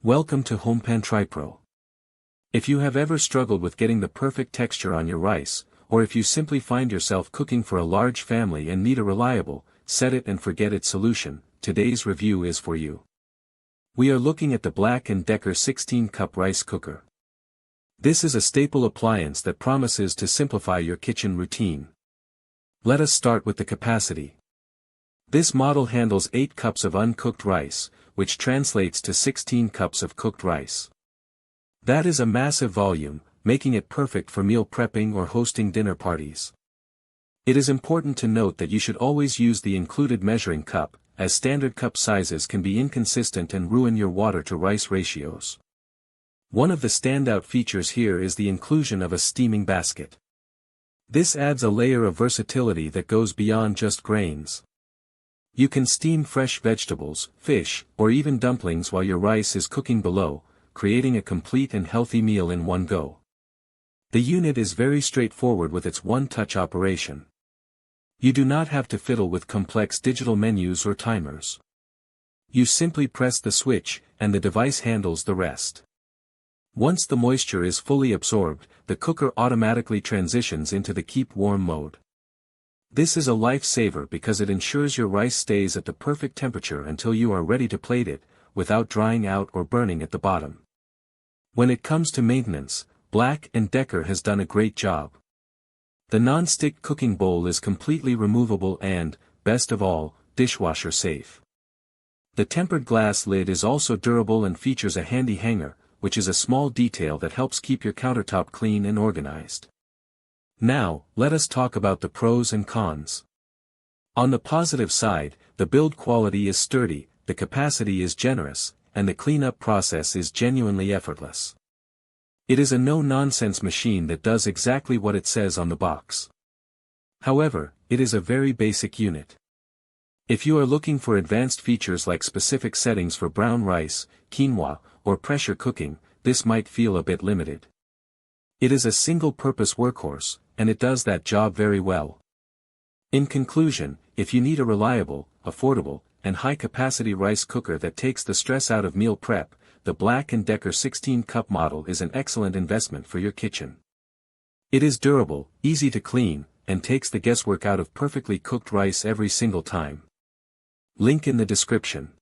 Welcome to HomePan TriPro. If you have ever struggled with getting the perfect texture on your rice, or if you simply find yourself cooking for a large family and need a reliable, set it and forget it solution, today's review is for you. We are looking at the BLACK+DECKER 16-cup rice cooker. This is a staple appliance that promises to simplify your kitchen routine. Let us start with the capacity. This model handles 8 cups of uncooked rice, which translates to 16 cups of cooked rice. That is a massive volume, making it perfect for meal prepping or hosting dinner parties. It is important to note that you should always use the included measuring cup, as standard cup sizes can be inconsistent and ruin your water-to-rice ratios. One of the standout features here is the inclusion of a steaming basket. This adds a layer of versatility that goes beyond just grains. You can steam fresh vegetables, fish, or even dumplings while your rice is cooking below, creating a complete and healthy meal in one go. The unit is very straightforward with its one-touch operation. You do not have to fiddle with complex digital menus or timers. You simply press the switch, and the device handles the rest. Once the moisture is fully absorbed, the cooker automatically transitions into the keep warm mode. This is a lifesaver because it ensures your rice stays at the perfect temperature until you are ready to plate it, without drying out or burning at the bottom. When it comes to maintenance, BLACK+DECKER has done a great job. The non-stick cooking bowl is completely removable and, best of all, dishwasher safe. The tempered glass lid is also durable and features a handy hanger, which is a small detail that helps keep your countertop clean and organized. Now, let us talk about the pros and cons. On the positive side, the build quality is sturdy, the capacity is generous, and the cleanup process is genuinely effortless. It is a no-nonsense machine that does exactly what it says on the box. However, it is a very basic unit. If you are looking for advanced features like specific settings for brown rice, quinoa, or pressure cooking, this might feel a bit limited. It is a single-purpose workhorse, and it does that job very well. In conclusion, if you need a reliable, affordable, and high-capacity rice cooker that takes the stress out of meal prep, the BLACK+DECKER 16-cup model is an excellent investment for your kitchen. It is durable, easy to clean, and takes the guesswork out of perfectly cooked rice every single time. Link in the description.